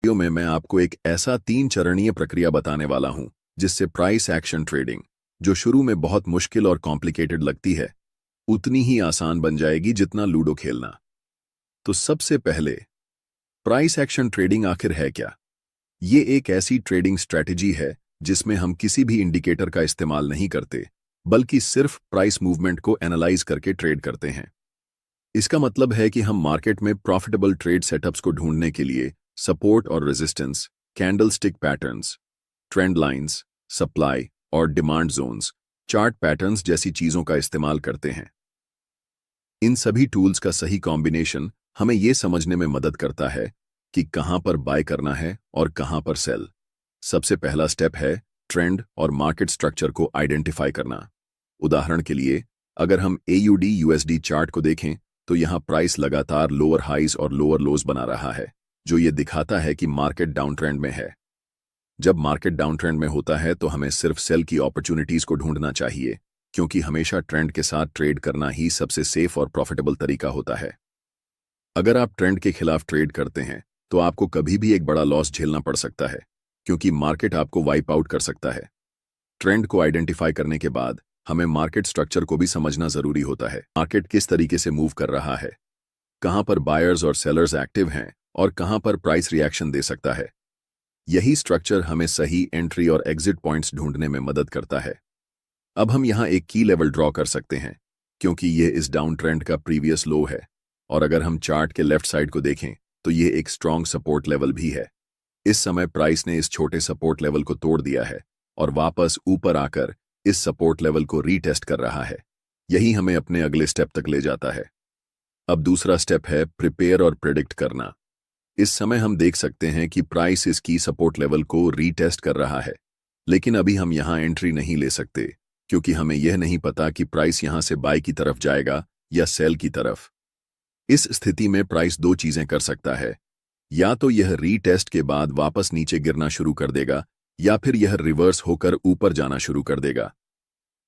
Video में मैं आपको एक ऐसा 3 चरणीय प्रक्रिया बताने वाला हूं जिससे प्राइस एक्शन ट्रेडिंग, जो शुरू में बहुत मुश्किल और कॉम्प्लिकेटेड लगती है, उतनी ही आसान बन जाएगी जितना लूडो खेलना। तो सबसे पहले, प्राइस एक्शन ट्रेडिंग आखिर है क्या? ये एक ऐसी ट्रेडिंग स्ट्रैटेजी है जिसमें हम किसी भी इंडिकेटर का इस्तेमाल नहीं करते, बल्कि सिर्फ प्राइस मूवमेंट को एनालाइज करके ट्रेड करते हैं। इसका मतलब है कि हम मार्केट में प्रॉफिटेबल ट्रेड सेटअप्स को ढूंढने के लिए सपोर्ट और resistance, candlestick patterns, trend lines, supply और डिमांड जोन्स, चार्ट पैटर्न्स जैसी चीजों का इस्तेमाल करते हैं। इन सभी टूल्स का सही कॉम्बिनेशन हमें यह समझने में मदद करता है कि कहां पर बाय करना है और कहां पर सेल। सबसे पहला स्टेप है ट्रेंड और मार्केट स्ट्रक्चर को आइडेंटिफाई करना। उदाहरण के लिए, अगर हम AUD USD चार्ट को देखें तो यहां प्राइस लगातार लोअर हाइज और लोअर लोज बना रहा है, जो ये दिखाता है कि मार्केट डाउन ट्रेंड में है। जब मार्केट डाउन ट्रेंड में होता है तो हमें सिर्फ सेल की अपॉर्चुनिटीज को ढूंढना चाहिए, क्योंकि हमेशा ट्रेंड के साथ ट्रेड करना ही सबसे सेफ और प्रॉफिटेबल तरीका होता है। अगर आप ट्रेंड के खिलाफ ट्रेड करते हैं तो आपको कभी भी एक बड़ा लॉस झेलना पड़ सकता है, क्योंकि मार्केट आपको वाइप आउट कर सकता है। ट्रेंड को आइडेंटिफाई करने के बाद हमें मार्केट स्ट्रक्चर को भी समझना जरूरी होता है। मार्केट किस तरीके से मूव कर रहा है, कहां पर बायर्स और सेलर्स एक्टिव हैं और कहां पर प्राइस रिएक्शन दे सकता है। यही स्ट्रक्चर हमें सही एंट्री और एग्जिट पॉइंट्स ढूंढने में मदद करता है। अब हम यहां एक की लेवल ड्रॉ कर सकते हैं, क्योंकि यह इस डाउन ट्रेंड का प्रीवियस लो है, और अगर हम चार्ट के लेफ्ट साइड को देखें तो यह एक स्ट्रॉन्ग सपोर्ट लेवल भी है। इस समय प्राइस ने इस छोटे सपोर्ट लेवल को तोड़ दिया है और वापस ऊपर आकर इस सपोर्ट लेवल को रीटेस्ट कर रहा है। यही हमें अपने अगले स्टेप तक ले जाता है। अब दूसरा स्टेप है प्रिपेयर और प्रिडिक्ट करना। इस समय हम देख सकते हैं कि प्राइस इस की सपोर्ट लेवल को रीटेस्ट कर रहा है, लेकिन अभी हम यहां एंट्री नहीं ले सकते, क्योंकि हमें यह नहीं पता कि प्राइस यहां से बाय की तरफ जाएगा या सेल की तरफ। इस स्थिति में प्राइस दो चीजें कर सकता है, या तो यह रीटेस्ट के बाद वापस नीचे गिरना शुरू कर देगा, या फिर यह रिवर्स होकर ऊपर जाना शुरू कर देगा।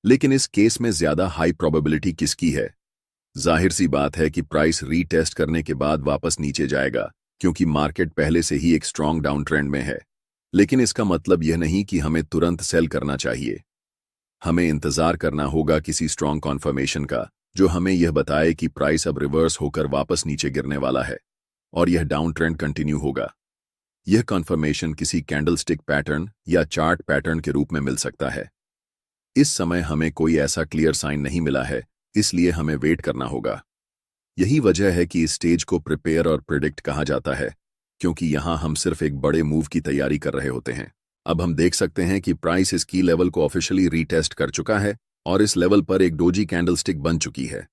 लेकिन इस केस में ज्यादा हाई प्रोबेबिलिटी किसकी है? जाहिर सी बात है कि प्राइस रीटेस्ट करने के बाद वापस नीचे जाएगा, क्योंकि मार्केट पहले से ही एक स्ट्रॉन्ग डाउन ट्रेंड में है। लेकिन इसका मतलब यह नहीं कि हमें तुरंत सेल करना चाहिए। हमें इंतजार करना होगा किसी स्ट्रॉन्ग कॉन्फर्मेशन का, जो हमें यह बताए कि प्राइस अब रिवर्स होकर वापस नीचे गिरने वाला है और यह डाउन ट्रेंड कंटिन्यू होगा। यह कॉन्फर्मेशन किसी कैंडलस्टिक पैटर्न या चार्ट पैटर्न के रूप में मिल सकता है। इस समय हमें कोई ऐसा क्लियर साइन नहीं मिला है, इसलिए हमें वेट करना होगा। यही वजह है कि इस स्टेज को प्रिपेयर और प्रिडिक्ट कहा जाता है, क्योंकि यहां हम सिर्फ एक बड़े मूव की तैयारी कर रहे होते हैं। अब हम देख सकते हैं कि प्राइस इस की लेवल को ऑफिशियली रीटेस्ट कर चुका है और इस लेवल पर एक डोजी कैंडलस्टिक बन चुकी है।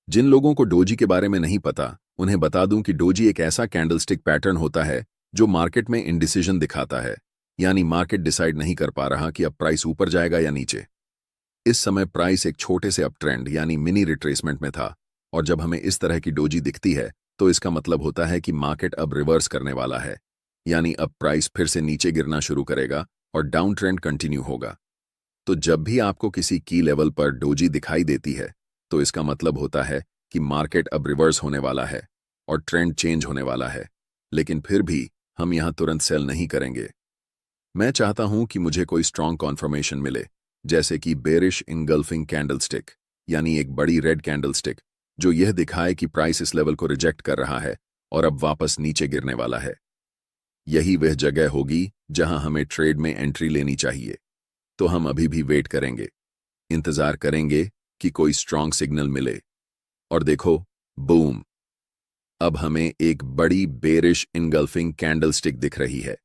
जिन लोगों को डोजी के बारे में नहीं पता, उन्हें बता दूं कि डोजी एक ऐसा कैंडलस्टिक पैटर्न होता है जो मार्केट में इंडिसीजन दिखाता है, यानी मार्केट डिसाइड नहीं कर पा रहा कि अब प्राइस ऊपर जाएगा या नीचे। इस समय प्राइस एक छोटे से अप ट्रेंड यानी मिनी रिट्रेसमेंट में था, और जब हमें इस तरह की डोजी दिखती है तो इसका मतलब होता है कि मार्केट अब रिवर्स करने वाला है, यानी अब प्राइस फिर से नीचे गिरना शुरू करेगा और डाउन ट्रेंड कंटिन्यू होगा। तो जब भी आपको किसी की लेवल पर डोजी दिखाई देती है तो इसका मतलब होता है कि मार्केट अब रिवर्स होने वाला है और ट्रेंड चेंज होने वाला है। लेकिन फिर भी हम यहां तुरंत सेल नहीं करेंगे। मैं चाहता हूं कि मुझे कोई स्ट्रॉन्ग कॉन्फर्मेशन मिले, जैसे कि बेरिश इंगल्फिंग कैंडलस्टिक, यानी एक बड़ी रेड कैंडलस्टिक जो यह दिखाए कि प्राइस इस लेवल को रिजेक्ट कर रहा है और अब वापस नीचे गिरने वाला है। यही वह जगह होगी जहां हमें ट्रेड में एंट्री लेनी चाहिए। तो हम अभी भी वेट करेंगे, इंतजार करेंगे कि कोई स्ट्रॉन्ग सिग्नल मिले। और देखो, बूम! अब हमें एक बड़ी बेरिश इनगल्फिंग कैंडलस्टिक दिख रही है,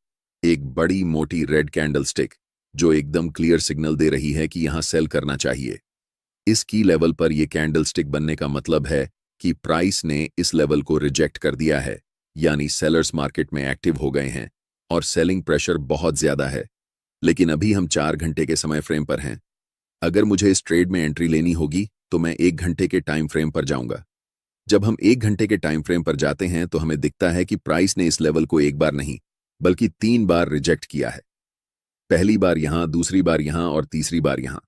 एक बड़ी मोटी रेड कैंडलस्टिक जो एकदम क्लियर सिग्नल दे रही है कि यहां सेल करना चाहिए। इस की लेवल पर यह कैंडलस्टिक बनने का मतलब है कि प्राइस ने इस लेवल को रिजेक्ट कर दिया है, यानी सेलर्स मार्केट में एक्टिव हो गए हैं और सेलिंग प्रेशर बहुत ज्यादा है। लेकिन अभी हम 4 घंटे के समय फ्रेम पर हैं। अगर मुझे इस ट्रेड में एंट्री लेनी होगी तो मैं 1 घंटे के टाइम फ्रेम पर जाऊंगा। जब हम 1 घंटे के टाइम फ्रेम पर जाते हैं तो हमें दिखता है कि प्राइस ने इस लेवल को एक बार नहीं बल्कि 3 बार रिजेक्ट किया है। पहली बार यहां, दूसरी बार यहां और तीसरी बार यहां।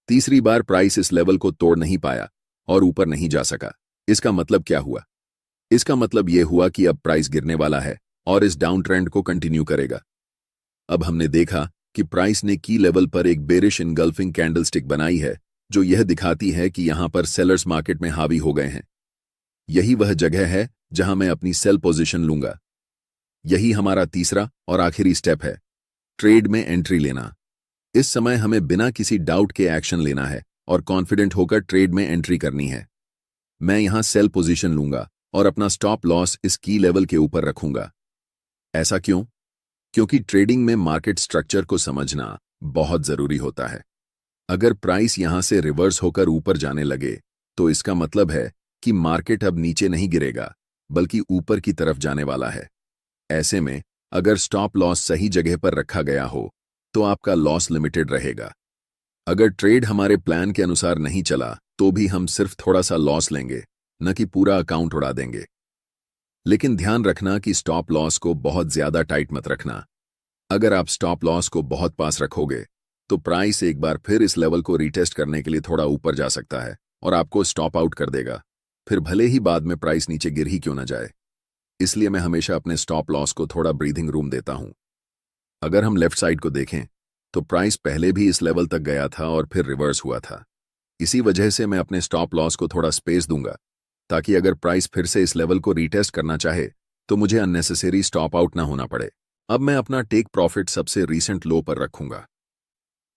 तीसरी बार प्राइस इस लेवल को तोड़ नहीं पाया और ऊपर नहीं जा सका। इसका मतलब क्या हुआ? इसका मतलब यह हुआ कि अब प्राइस गिरने वाला है और इस डाउन ट्रेंड को कंटिन्यू करेगा। अब हमने देखा कि प्राइस ने की लेवल पर एक बेरिश इनगल्फिंग कैंडलस्टिक बनाई है, जो यह दिखाती है कि यहां पर सेलर्स मार्केट में हावी हो गए हैं। यही वह जगह है जहां मैं अपनी सेल पोजीशन लूंगा। यही हमारा तीसरा और आखिरी स्टेप है, ट्रेड में एंट्री लेना। इस समय हमें बिना किसी डाउट के एक्शन लेना है और कॉन्फिडेंट होकर ट्रेड में एंट्री करनी है। मैं यहां सेल पोजीशन लूंगा और अपना स्टॉप लॉस इस की लेवल के ऊपर रखूंगा। ऐसा क्यों? क्योंकि ट्रेडिंग में मार्केट स्ट्रक्चर को समझना बहुत जरूरी होता है। अगर प्राइस यहां से रिवर्स होकर ऊपर जाने लगे तो इसका मतलब है कि मार्केट अब नीचे नहीं गिरेगा, बल्कि ऊपर की तरफ जाने वाला है। ऐसे में अगर स्टॉप लॉस सही जगह पर रखा गया हो तो आपका लॉस लिमिटेड रहेगा। अगर ट्रेड हमारे प्लान के अनुसार नहीं चला तो भी हम सिर्फ थोड़ा सा लॉस लेंगे, न कि पूरा अकाउंट उड़ा देंगे। लेकिन ध्यान रखना कि स्टॉप लॉस को बहुत ज्यादा टाइट मत रखना। अगर आप स्टॉप लॉस को बहुत पास रखोगे तो प्राइस एक बार फिर इस लेवल को रीटेस्ट करने के लिए थोड़ा ऊपर जा सकता है और आपको स्टॉप आउट कर देगा, फिर भले ही बाद में प्राइस नीचे गिर ही क्यों ना जाए। इसलिए मैं हमेशा अपने स्टॉप लॉस को थोड़ा ब्रीथिंग रूम देता हूं। अगर हम लेफ्ट साइड को देखें तो प्राइस पहले भी इस लेवल तक गया था और फिर रिवर्स हुआ था। इसी वजह से मैं अपने स्टॉप लॉस को थोड़ा स्पेस दूंगा, ताकि अगर प्राइस फिर से इस लेवल को रीटेस्ट करना चाहे तो मुझे अननेसेसरी स्टॉप आउट ना होना पड़े। अब मैं अपना टेक प्रॉफिट सबसे रीसेंट लो पर रखूंगा।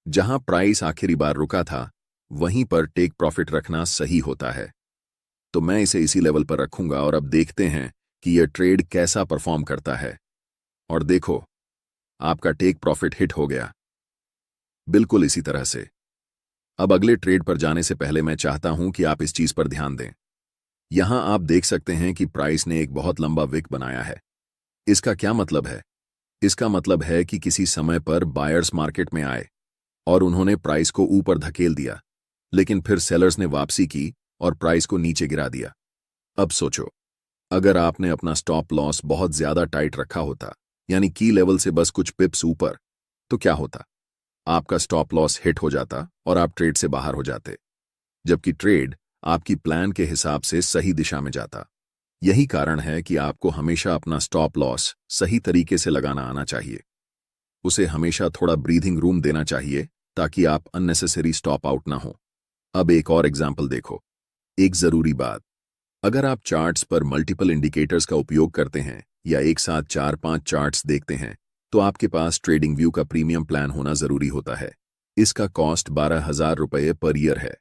जहां प्राइस आखिरी बार रुका था वहीं पर टेक प्रॉफिट रखना सही होता है, तो मैं इसे इसी लेवल पर रखूंगा और अब देखते हैं कि यह ट्रेड कैसा परफॉर्म करता है। और देखो, आपका टेक प्रॉफिट हिट हो गया, बिल्कुल इसी तरह से। अब अगले ट्रेड पर जाने से पहले मैं चाहता हूं कि आप इस चीज पर ध्यान दें। यहां आप देख सकते हैं कि प्राइस ने एक बहुत लंबा विक बनाया है। इसका क्या मतलब है? इसका मतलब है कि किसी समय पर बायर्स मार्केट में आए और उन्होंने प्राइस को ऊपर धकेल दिया, लेकिन फिर सेलर्स ने वापसी की और प्राइस को नीचे गिरा दिया। अब सोचो, अगर आपने अपना स्टॉप लॉस बहुत ज्यादा टाइट रखा होता, यानी की लेवल से बस कुछ पिप्स ऊपर, तो क्या होता? आपका स्टॉप लॉस हिट हो जाता और आप ट्रेड से बाहर हो जाते, जबकि ट्रेड आपकी प्लान के हिसाब से सही दिशा में जाता। यही कारण है कि आपको हमेशा अपना स्टॉप लॉस सही तरीके से लगाना आना चाहिए। उसे हमेशा थोड़ा ब्रीथिंग रूम देना चाहिए ताकि आप अननेसेसरी स्टॉप आउट ना हो। अब एक और एग्जाम्पल देखो। एक जरूरी बात, अगर आप चार्ट्स पर मल्टीपल इंडिकेटर्स का उपयोग करते हैं या एक साथ 4-5 चार्ट्स देखते हैं तो आपके पास ट्रेडिंग व्यू का प्रीमियम प्लान होना जरूरी होता है। इसका कॉस्ट 12,000 रुपये पर ईयर है।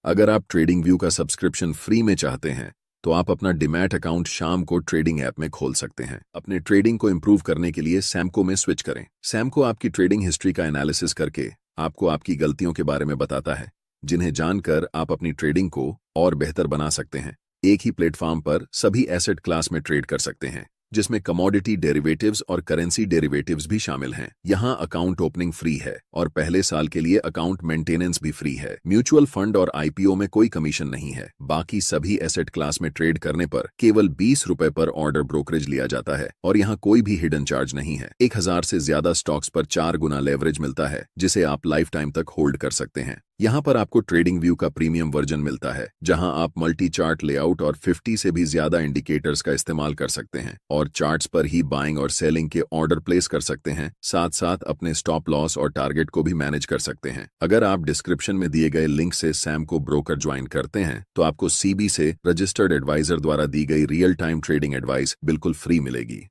अगर आप ट्रेडिंग व्यू का सब्सक्रिप्शन फ्री में चाहते हैं तो आप अपना डिमैट अकाउंट शाम को ट्रेडिंग ऐप में खोल सकते हैं। अपने ट्रेडिंग को इंप्रूव करने के लिए सैमको में स्विच करें। सैमको आपकी ट्रेडिंग हिस्ट्री का एनालिसिस करके आपको आपकी गलतियों के बारे में बताता है, जिन्हें जानकर आप अपनी ट्रेडिंग को और बेहतर बना सकते हैं। एक ही प्लेटफॉर्म पर सभी एसेट क्लास में ट्रेड कर सकते हैं, जिसमें कमोडिटी डेरिवेटिव्स और करेंसी डेरिवेटिव्स भी शामिल हैं। यहां अकाउंट ओपनिंग फ्री है और पहले साल के लिए अकाउंट मेंटेनेंस भी फ्री है। म्यूचुअल फंड और आईपीओ में कोई कमीशन नहीं है। बाकी सभी एसेट क्लास में ट्रेड करने पर केवल 20 रुपए पर ऑर्डर ब्रोकरेज लिया जाता है और यहां कोई भी हिडन चार्ज नहीं है। 1000 से ज्यादा स्टॉक्स पर 4 गुना लेवरेज मिलता है, जिसे आप लाइफ टाइम तक होल्ड कर सकते हैं। यहां पर आपको ट्रेडिंग व्यू का प्रीमियम वर्जन मिलता है, जहां आप मल्टी चार्ट लेआउट और 50 से भी ज्यादा इंडिकेटर्स का इस्तेमाल कर सकते हैं और चार्ट्स पर ही बाइंग और सेलिंग के ऑर्डर प्लेस कर सकते हैं। साथ साथ अपने स्टॉप लॉस और टारगेट को भी मैनेज कर सकते हैं। अगर आप डिस्क्रिप्शन में दिए गए लिंक से सैमको ब्रोकर ज्वाइन करते हैं तो आपको सीबी से रजिस्टर्ड एडवाइजर द्वारा दी गई रियल टाइम ट्रेडिंग एडवाइस बिल्कुल फ्री मिलेगी।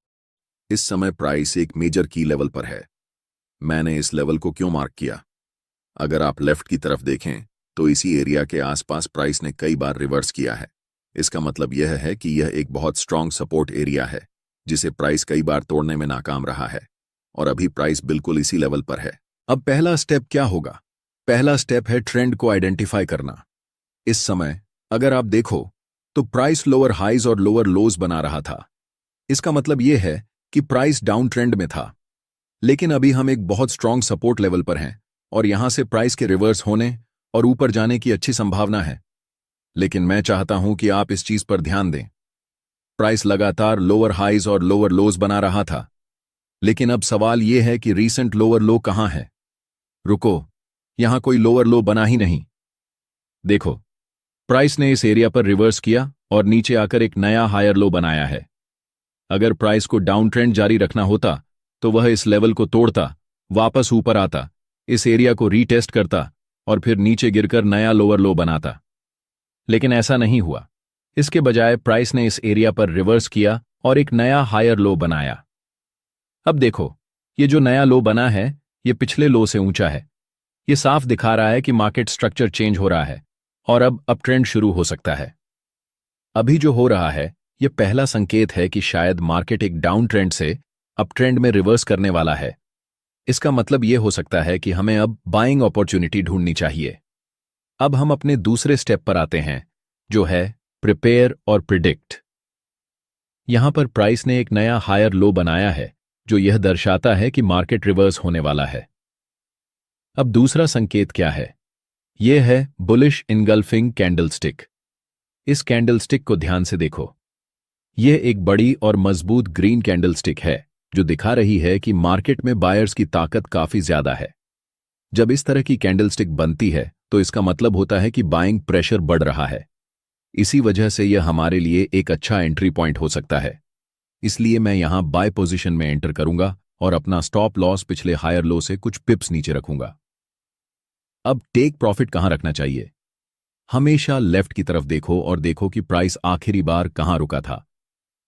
इस समय प्राइस एक मेजर की लेवल पर है। मैंने इस लेवल को क्यों मार्क किया? अगर आप लेफ्ट की तरफ देखें तो इसी एरिया के आसपास प्राइस ने कई बार रिवर्स किया है। इसका मतलब यह है कि यह एक बहुत स्ट्रांग सपोर्ट एरिया है, जिसे प्राइस कई बार तोड़ने में नाकाम रहा है और अभी प्राइस बिल्कुल इसी लेवल पर है। अब पहला स्टेप क्या होगा? पहला स्टेप है ट्रेंड को आइडेंटिफाई करना। इस समय अगर आप देखो तो प्राइस लोअर हाइज और लोअर लोज बना रहा था। इसका मतलब यह है कि प्राइस डाउन ट्रेंड में था, लेकिन अभी हम एक बहुत स्ट्रांग सपोर्ट लेवल पर हैं और यहां से प्राइस के रिवर्स होने और ऊपर जाने की अच्छी संभावना है। लेकिन मैं चाहता हूं कि आप इस चीज पर ध्यान दें। प्राइस लगातार लोअर हाइज और लोअर लोज बना रहा था, लेकिन अब सवाल यह है कि रीसेंट लोअर लो कहां है? रुको, यहां कोई लोअर लो बना ही नहीं। देखो, प्राइस ने इस एरिया पर रिवर्स किया और नीचे आकर एक नया हायर लो बनाया है। अगर प्राइस को डाउन ट्रेंड जारी रखना होता तो वह इस लेवल को तोड़ता, वापस ऊपर आता, इस एरिया को रीटेस्ट करता और फिर नीचे गिरकर नया लोअर लो बनाता। लेकिन ऐसा नहीं हुआ। इसके बजाय प्राइस ने इस एरिया पर रिवर्स किया और एक नया हायर लो बनाया। अब देखो, ये जो नया लो बना है ये पिछले लो से ऊंचा है। ये साफ दिखा रहा है कि मार्केट स्ट्रक्चर चेंज हो रहा है और अब अप ट्रेंड शुरू हो सकता है। अभी जो हो रहा है यह पहला संकेत है कि शायद मार्केट एक डाउन ट्रेंड से अप ट्रेंड में रिवर्स करने वाला है। इसका मतलब यह हो सकता है कि हमें अब बाइंग अपॉर्चुनिटी ढूंढनी चाहिए। अब हम अपने दूसरे स्टेप पर आते हैं, जो है प्रिपेयर और प्रिडिक्ट। यहां पर प्राइस ने एक नया हायर लो बनाया है जो यह दर्शाता है कि मार्केट रिवर्स होने वाला है। अब दूसरा संकेत क्या है? यह है बुलिश इनगल्फिंग कैंडलस्टिक। इस कैंडलस्टिक को ध्यान से देखो। यह एक बड़ी और मजबूत ग्रीन कैंडलस्टिक है जो दिखा रही है कि मार्केट में बायर्स की ताकत काफी ज्यादा है। जब इस तरह की कैंडलस्टिक बनती है तो इसका मतलब होता है कि बाइंग प्रेशर बढ़ रहा है। इसी वजह से यह हमारे लिए एक अच्छा एंट्री पॉइंट हो सकता है। इसलिए मैं यहां बाय पोजीशन में एंटर करूंगा और अपना स्टॉप लॉस पिछले हायर लो से कुछ पिप्स नीचे रखूंगा। अब टेक प्रॉफिट कहां रखना चाहिए? हमेशा लेफ्ट की तरफ देखो और देखो कि प्राइस आखिरी बार कहां रुका था।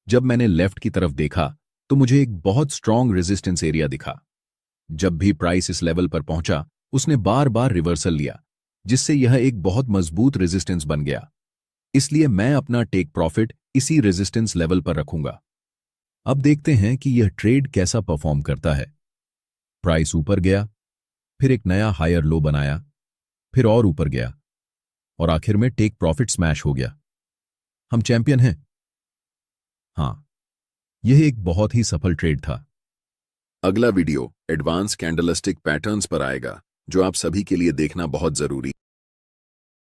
जब मैंने लेफ्ट की तरफ देखा तो मुझे एक बहुत स्ट्रॉन्ग रेजिस्टेंस एरिया दिखा। जब भी प्राइस इस लेवल पर पहुंचा उसने बार बार रिवर्सल लिया, जिससे यह एक बहुत मजबूत रेजिस्टेंस बन गया। इसलिए मैं अपना टेक प्रॉफिट इसी रेजिस्टेंस लेवल पर रखूंगा। अब देखते हैं कि यह ट्रेड कैसा परफॉर्म करता है। प्राइस ऊपर गया, फिर एक नया हायर लो बनाया, फिर और ऊपर गया और आखिर में टेक प्रॉफिट स्मैश हो गया। हम चैंपियन हैं। हां, यह एक बहुत ही सफल ट्रेड था। अगला वीडियो एडवांस कैंडलस्टिक पैटर्न्स पर आएगा जो आप सभी के लिए देखना बहुत जरूरी।